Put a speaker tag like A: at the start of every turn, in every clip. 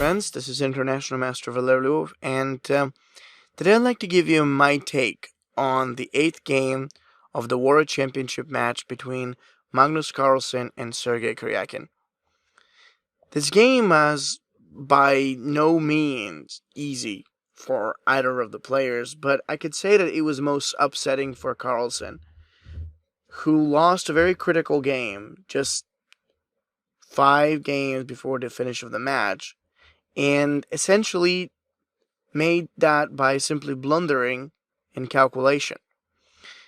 A: friends. This is International Master Valeri, and today I'd like to give you my take on the 8th game of the World Championship match between Magnus Carlsen and Sergei Karjakin. This game was by no means easy for either of the players, but I could say that it was most upsetting for Carlsen, who lost a very critical game just 5 games before the finish of the match, and essentially made that by simply blundering in calculation.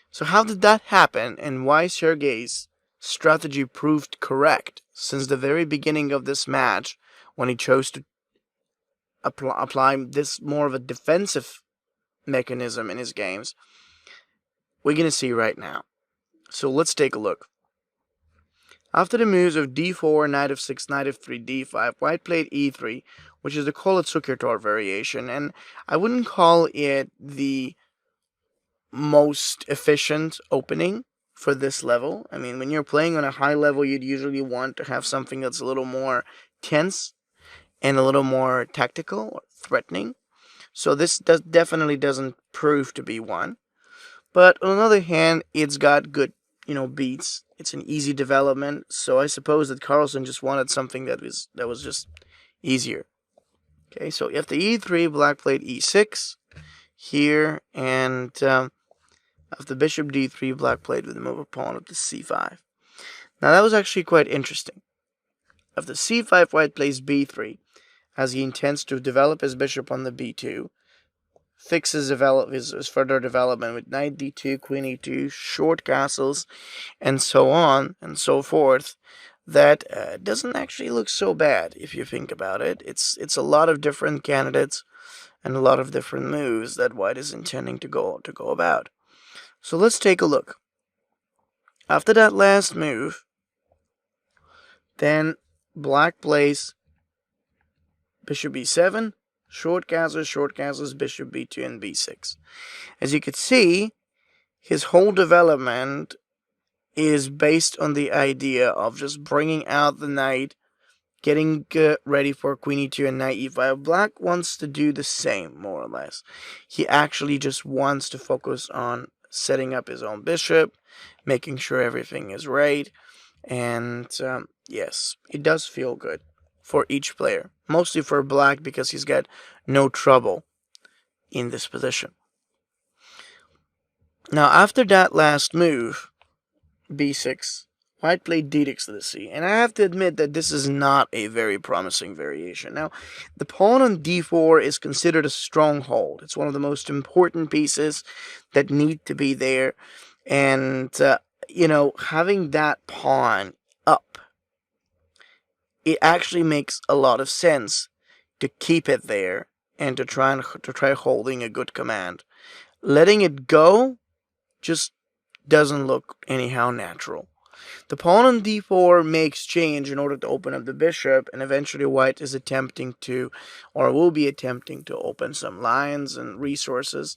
A: So how did that happen, and why Sergei's strategy proved correct since the very beginning of this match, when he chose to apply this more of a defensive mechanism in his games? We're going to see right now. So let's take a look. After the moves of d4, knight f6, knight f3, d5, white played e3, which is the Kolotsukertor variation, and I wouldn't call it the most efficient opening for this level. I mean, when you're playing on a high level, you'd usually want to have something that's a little more tense and a little more tactical or threatening. So this definitely doesn't prove to be one. But on the other hand, it's got good, beats. It's an easy development, so I suppose that Carlsen just wanted something that was just easier. Okay, so after e3, black played e6 here, and after bishop d3, black played with the move of pawn up to c5. Now that was actually quite interesting. After c5, white plays b3, as he intends to develop his bishop on the b2, fixes his further development with knight d2, queen e2, short castles, and so on and so forth. That doesn't actually look so bad if you think about it. It's a lot of different candidates and a lot of different moves that white is intending to go about. So let's take a look. After that last move, then black plays bishop b7, short castles, bishop b2 and b6. As you can see, his whole development is based on the idea of just bringing out the knight, getting ready for queen e2 and knight e5. Black wants to do the same, more or less. He actually just wants to focus on setting up his own bishop, making sure everything is right, and yes, it does feel good for each player, mostly for black because he's got no trouble in this position. Now after that last move, b6, white played d6 to the c, and I have to admit that this is not a very promising variation. Now, the pawn on d4 is considered a stronghold. It's one of the most important pieces that need to be there, and having that pawn up, it actually makes a lot of sense to keep it there and to try holding a good command. Letting it go just doesn't look anyhow natural. The pawn on d4 makes change in order to open up the bishop, and eventually white is attempting to, or will be attempting to, open some lines and resources.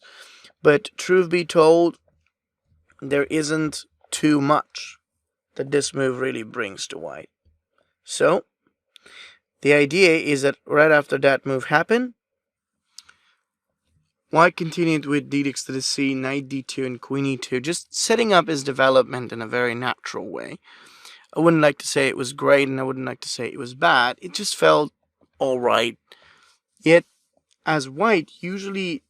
A: But truth be told, there isn't too much that this move really brings to white. So the idea is that right after that move happened, white continued with d6 to the c, knight d2, and queen e2, just setting up his development in a very natural way. I wouldn't like to say it was great, and I wouldn't like to say it was bad. It just felt alright. Yet, as white is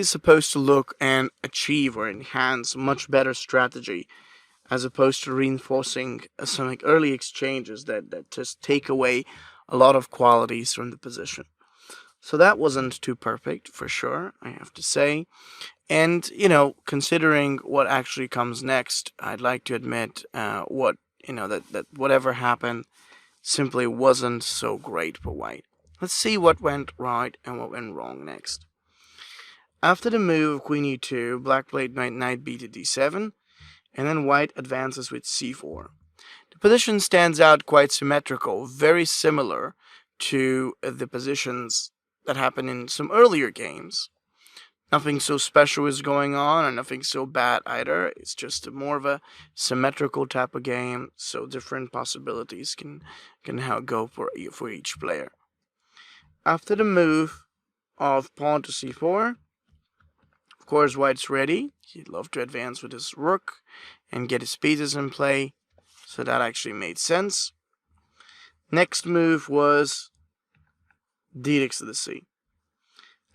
A: supposed to look and achieve or enhance much better strategy, as opposed to reinforcing some early exchanges that just take away a lot of qualities from the position. So that wasn't too perfect, for sure, I have to say. And, considering what actually comes next, I'd like to admit that whatever happened simply wasn't so great for white. Let's see what went right and what went wrong next. After the move of queen e2, black played knight b to d7, and then white advances with c4. The position stands out quite symmetrical, very similar to the positions that happened in some earlier games. Nothing so special is going on, and nothing so bad either. It's just more of a symmetrical type of game, so different possibilities can go for each player. after the move of pawn to c4, of course, white's ready. He'd love to advance with his rook and get his pieces in play, so that actually made sense. Next move was d takes to the c.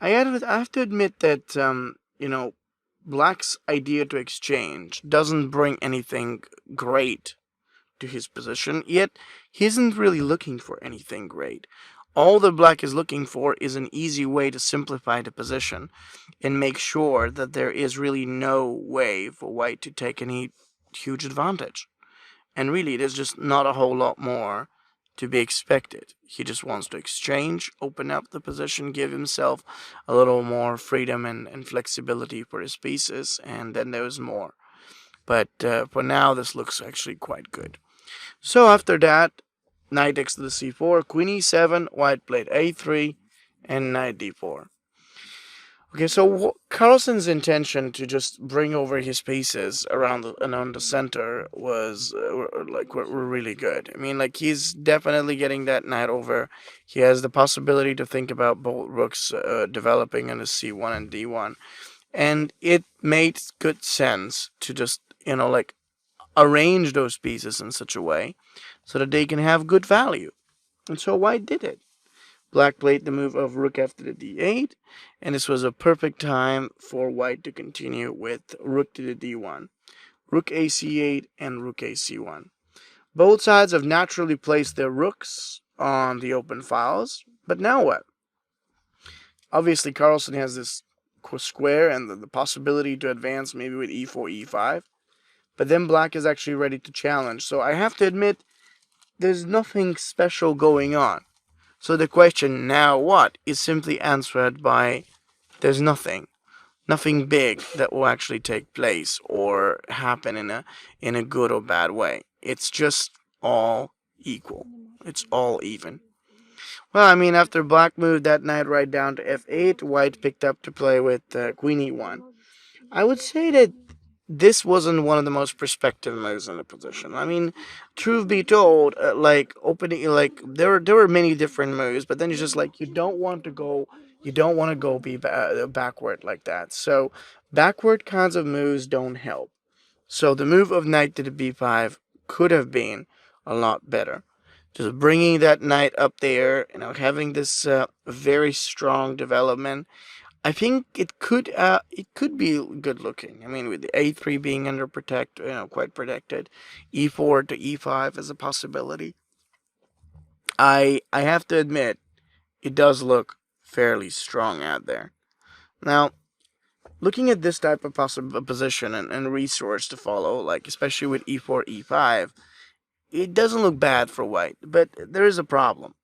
A: I have to admit that, black's idea to exchange doesn't bring anything great to his position, yet he isn't really looking for anything great. All that black is looking for is an easy way to simplify the position and make sure that there is really no way for white to take any huge advantage. And really, there's just not a whole lot more to be expected. He just wants to exchange, open up the position, give himself a little more freedom and flexibility for his pieces, and then there's more. But for now, this looks actually quite good. So after that, knight takes to the c4, queen e7, white played a3, and knight d4. Okay, so Carlsen's intention to just bring over his pieces around the center was were really good. I mean, like, he's definitely getting that knight over. He has the possibility to think about both rooks developing on the c1 and d1, and it made good sense to just arrange those pieces in such a way so that they can have good value. And so white did it. Black played the move of rook after the d8, and this was a perfect time for white to continue with rook to the d1, rook a c8, and rook a c1. Both sides have naturally placed their rooks on the open files, but now what? Obviously, Carlsen has this square and the possibility to advance maybe with e4, e5, but then black is actually ready to challenge. So I have to admit, there's nothing special going on. So the question, now what, is simply answered by there's nothing big that will actually take place or happen in a good or bad way. It's just all equal. It's all even. Well, I mean, after black moved that knight right down to f8, white picked up to play with queen e1. I would say that this wasn't one of the most perspective moves in the position. I mean, truth be told, there were many different moves, but then it's just like you don't want to go backward like that. So backward kinds of moves don't help. So the move of knight to the b5 could have been a lot better. Just bringing that knight up there, having this very strong development. I think it could be good looking. I mean, with the a3 being quite protected, e4 to e5 is a possibility. I have to admit, it does look fairly strong out there. Now, looking at this type of position and resource to follow, like especially with e4, e5, it doesn't look bad for white, but there is a problem.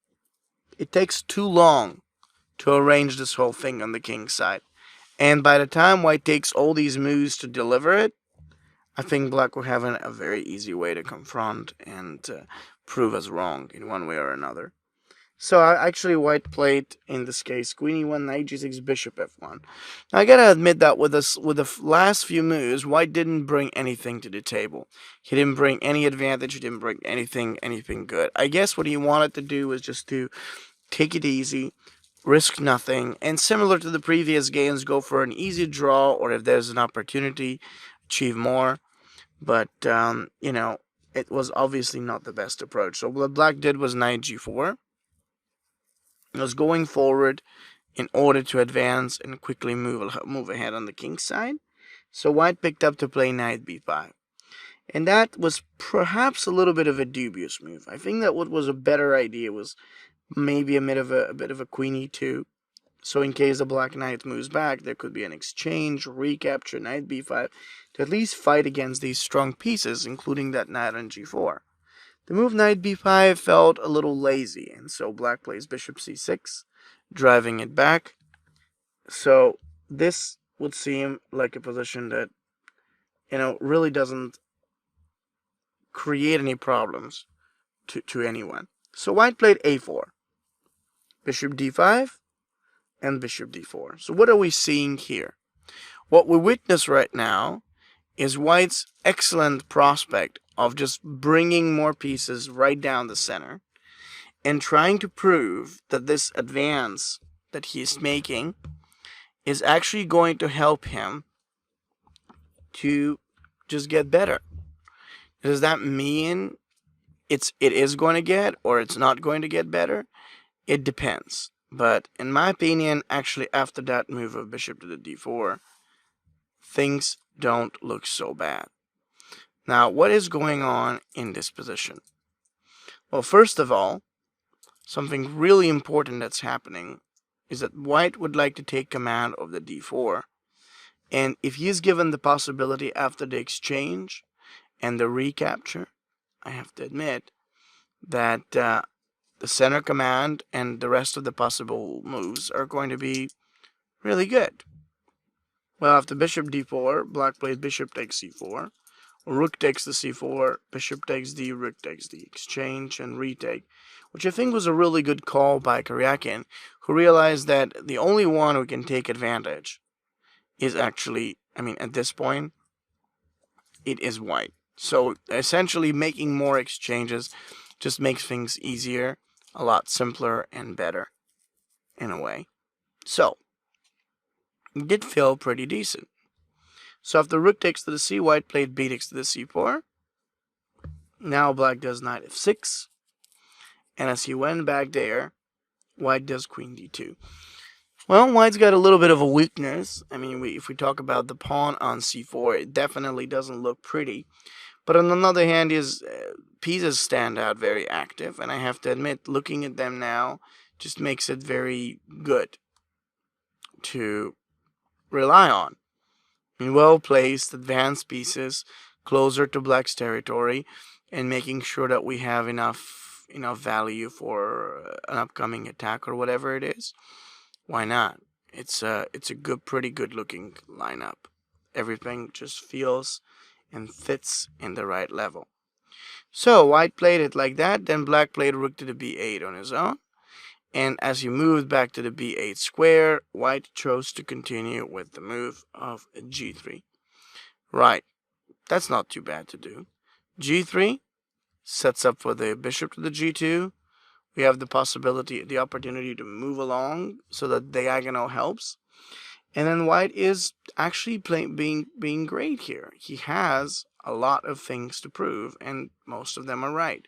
A: It takes too long to arrange this whole thing on the king's side. And by the time white takes all these moves to deliver it, I think black will have a very easy way to confront and prove us wrong in one way or another. So actually white played, in this case, queen e1, knight g6, bishop f1. Now I gotta admit that with the last few moves, white didn't bring anything to the table. He didn't bring any advantage, he didn't bring anything good. I guess what he wanted to do was just to take it easy, risk nothing, and similar to the previous games, go for an easy draw, or if there's an opportunity, achieve more. But, it was obviously not the best approach. So what black did was knight g4. It was going forward in order to advance and quickly move ahead on the king's side. So white picked up to play knight b5. And that was perhaps a little bit of a dubious move. I think that what was a better idea was maybe a bit of a queen e2. So in case the black knight moves back, there could be an exchange, recapture, knight b5, to at least fight against these strong pieces, including that knight on g4. The move knight b5 felt a little lazy, and so black plays bishop c6, driving it back. So this would seem like a position that, really doesn't create any problems to anyone. So white played a4, bishop d5, and bishop d4. So what are we seeing here? What we witness right now is white's excellent prospect of just bringing more pieces right down the center and trying to prove that this advance that he's making is actually going to help him to just get better. Does that mean it is going to get, or it's not going to get better? It depends. But in my opinion, actually after that move of bishop to the d4, things don't look so bad. Now, what is going on in this position? Well, first of all, something really important that's happening is that white would like to take command of the d4. And if he is given the possibility after the exchange and the recapture, I have to admit that the center command and the rest of the possible moves are going to be really good. Well, after bishop d4, black plays bishop takes c4, rook takes the c4, bishop takes d, rook takes the exchange and retake, which I think was a really good call by Karjakin, who realized that the only one who can take advantage is actually, at this point, it is white. So essentially making more exchanges just makes things easier, a lot simpler and better in a way. So it did feel pretty decent. So after rook takes to the c, white played b takes to the c4. Now black does knight f6. And as he went back there, white does queen d2. Well, white's got a little bit of a weakness. If we talk about the pawn on c4, it definitely doesn't look pretty. But on the other hand, his pieces stand out very active. And I have to admit, looking at them now just makes it very good to rely on. Well-placed, advanced pieces closer to black's territory and making sure that we have enough value for an upcoming attack or whatever it is. Why not? It's a pretty good looking lineup. Everything just feels and fits in the right level. So white played it like that, then black played rook to the b8 on his own. And as he moved back to the b8 square, white chose to continue with the move of g3. Right, that's not too bad to do. g3 sets up for the bishop to the g2. We have the opportunity to move along so that diagonal helps. And then white is actually being great here. He has a lot of things to prove, and most of them are right.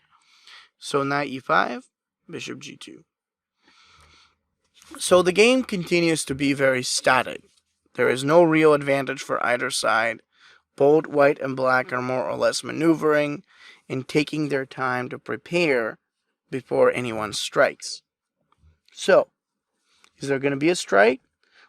A: So knight e5, bishop g2. So the game continues to be very static. There is no real advantage for either side. Both white and black are more or less maneuvering and taking their time to prepare before anyone strikes. So, is there going to be a strike?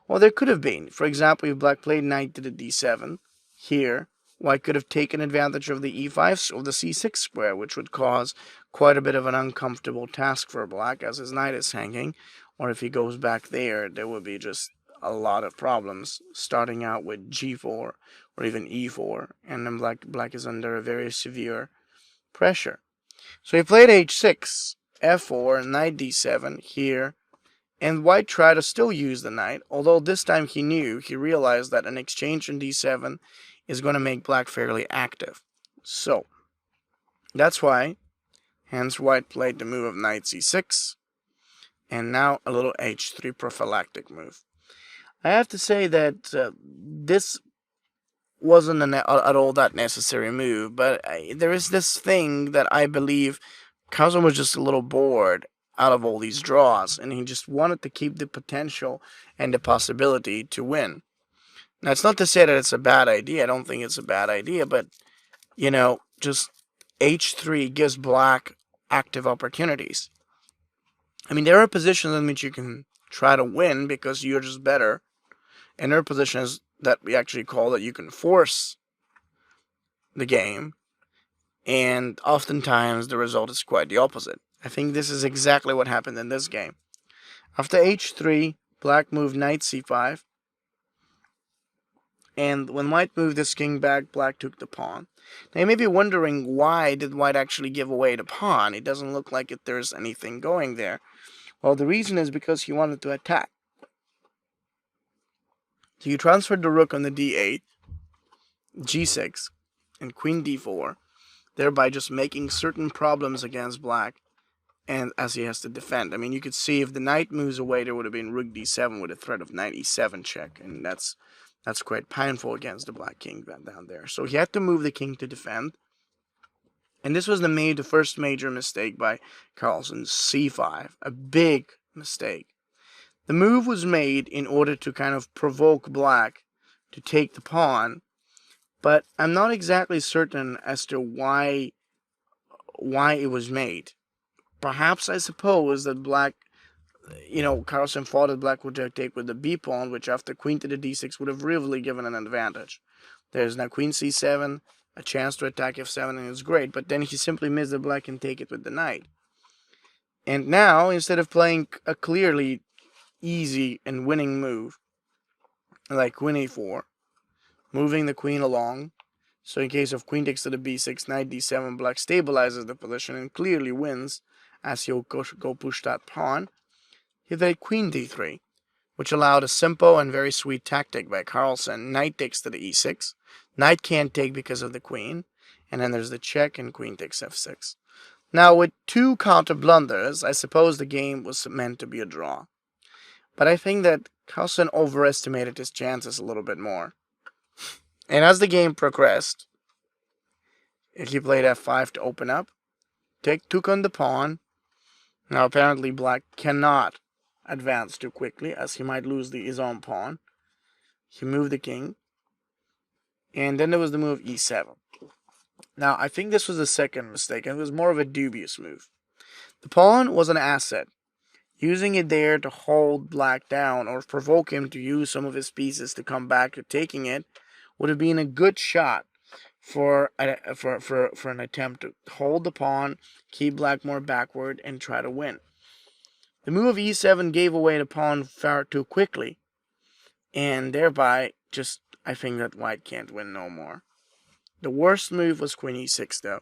A: Well, there could have been. For example, if black played knight to the d7, here, white could have taken advantage of the e5 or the c6 square, which would cause quite a bit of an uncomfortable task for black as his knight is hanging. Or if he goes back there, there would be just a lot of problems, starting out with g4 or even e4, and then black is under a very severe pressure. So he played h6, f4, knight d7 here, and white tried to still use the knight, although this time he realized that an exchange in d7 is going to make black fairly active. So that's why, hence white played the move of knight c6, and now a little h3 prophylactic move. I have to say that this wasn't at all that necessary move, but there is this thing that I believe Carlsen was just a little bored out of all these draws, and he just wanted to keep the potential and the possibility to win. Now, it's not to say that it's a bad idea. I don't think it's a bad idea, but, just h3 gives black active opportunities. There are positions in which you can try to win because you're just better, and there are positions that we actually call that you can force the game, and oftentimes the result is quite the opposite. I think this is exactly what happened in this game. After h3, black moved knight c5, and when white moved this king back, black took the pawn. Now you may be wondering, why did white actually give away the pawn? It doesn't look like there's anything going there. Well, the reason is because he wanted to attack. So you transferred the rook on the d8, g6, and queen d4, thereby just making certain problems against black and as he has to defend. I mean, you could see if the knight moves away, there would have been rook d7 with a threat of knight e7 check, and that's quite painful against the black king down there. So he had to move the king to defend, and this was the first major mistake by Carlsen, c5, a big mistake. The move was made in order to kind of provoke black to take the pawn, but I'm not exactly certain as to why it was made. Perhaps I suppose that black, Carlsen thought that black would take with the b pawn, which after queen to the d6 would have really given an advantage. There's now queen c7, a chance to attack f7, and it's great, but then he simply missed that black can take it with the knight. And now, instead of playing a clearly easy and winning move, like queen a4, moving the queen along, so in case of queen takes to the b6, knight d7, black stabilizes the position and clearly wins, as he'll go push that pawn. He played queen d3, which allowed a simple and very sweet tactic by Carlsen. Knight takes to the e6. Knight can't take because of the queen. And then there's the check, and queen takes f6. Now, with two counter blunders, I suppose the game was meant to be a draw. But I think that Carlsen overestimated his chances a little bit more. And as the game progressed, he played f5 to open up, took on the pawn. Now, apparently, black cannot advance too quickly, as he might lose his own pawn. He moved the king. And then there was the move e7. Now, I think this was the second mistake, and it was more of a dubious move. The pawn was an asset. Using it there to hold black down or provoke him to use some of his pieces to come back to taking it would have been a good shot for an attempt to hold the pawn, keep black more backward, and try to win. The move of e7 gave away the pawn far too quickly, and thereby I think that white can't win no more. The worst move was queen e6, though.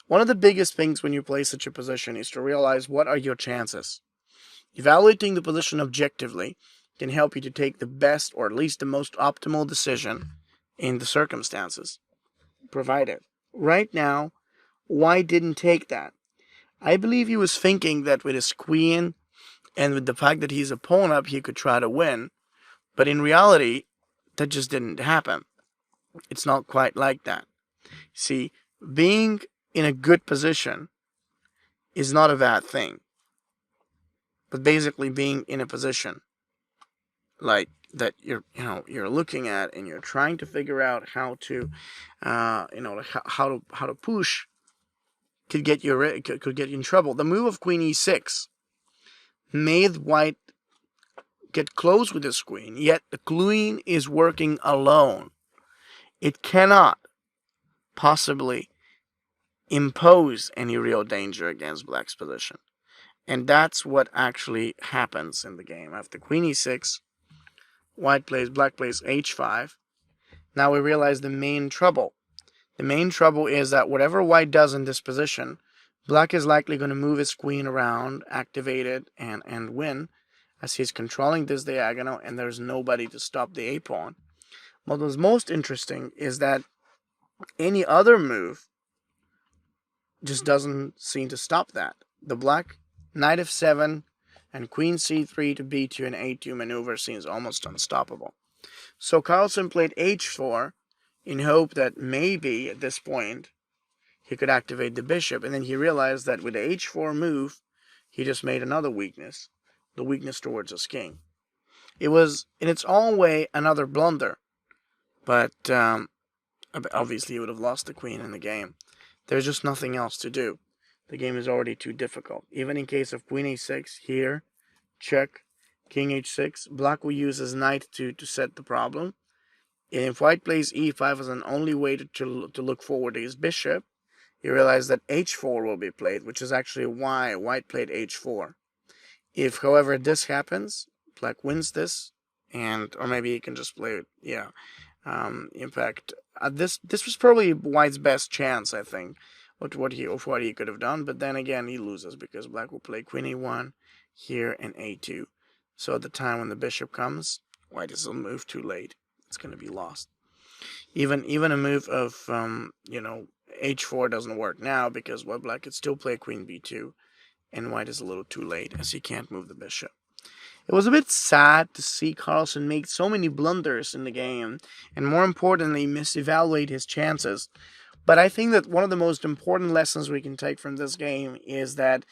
A: One of the biggest things when you play such a position is to realize what are your chances. Evaluating the position objectively can help you to take the best or at least the most optimal decision in the circumstances provided. Right now, white didn't take that. I believe he was thinking that with his queen and with the fact that he's a pawn up, he could try to win. But in reality, that just didn't happen. It's not quite like that. See, being in a good position is not a bad thing. But basically being in a position like that you're looking at and you're trying to figure out how to how to push could get you in trouble. The move of queen e6 made white get close with his queen, yet the queen is working alone. It cannot possibly impose any real danger against black's position. And that's what actually happens in the game. After queen e6, black plays h5. Now we realize the main trouble. The main trouble is that whatever white does in this position, black is likely going to move his queen around, activate it, and win, as he's controlling this diagonal, and there's nobody to stop the a-pawn. What was most interesting is that any other move just doesn't seem to stop that. The black knight f7 and queen c3 to b2 and a2 maneuver seems almost unstoppable. So Carlsen played h4 in hope that maybe at this point he could activate the bishop, and then he realized that with the h4 move he just made another weakness, the weakness towards his king. It was in its own way another blunder, but obviously he would have lost the queen in the game. There's just nothing else to do. The game is already too difficult. Even in case of queen a6 here, check, king h6, black will use his knight to set the problem. And if white plays e5 as an only way to look forward to his bishop, you realize that h4 will be played, which is actually why white played h4. If, however, this happens, black wins this, or maybe he can just play it, in fact, this was probably white's best chance, I think, of what he could have done. But then again, he loses because black will play queen a1 here and a2. So at the time when the bishop comes, white is a move too late. It's going to be lost. Even a move of h4 doesn't work now because black could still play queen b2, and white is a little too late as he can't move the bishop. It was a bit sad to see Carlsen make so many blunders in the game, and more importantly, misevaluate his chances. But I think that one of the most important lessons we can take from this game is that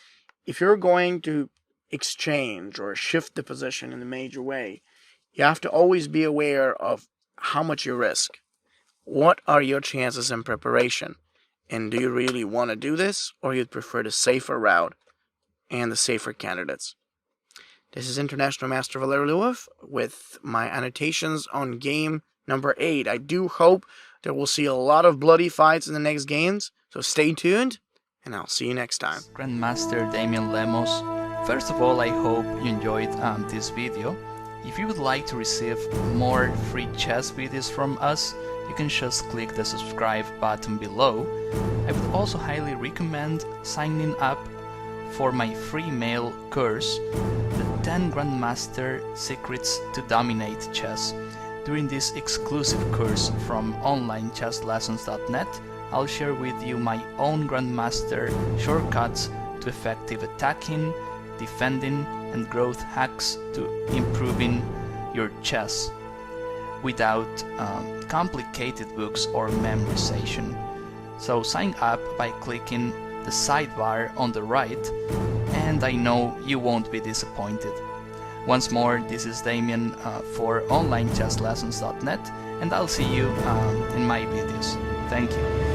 A: if you're going to exchange or shift the position in a major way, you have to always be aware of how much you risk. What are your chances in preparation? And do you really want to do this, or you'd prefer the safer route and the safer candidates? This is International Master Valeri Lilov with my annotations on game number 8. I do hope that we'll see a lot of bloody fights in the next games, so stay tuned, and I'll see you next time.
B: Grandmaster Damian Lemos. First of all, I hope you enjoyed this video. If you would like to receive more free chess videos from us, you can just click the subscribe button below. I would also highly recommend signing up for my free mail course, the 10 Grandmaster Secrets to Dominate Chess. During this exclusive course from onlinechesslessons.net, I'll share with you my own Grandmaster shortcuts to effective attacking, defending, and growth hacks to improving your chess without complicated books or memorization. So sign up by clicking the sidebar on the right, and I know you won't be disappointed. Once more, this is Damian for onlinechesslessons.net, and I'll see you in my videos. Thank you.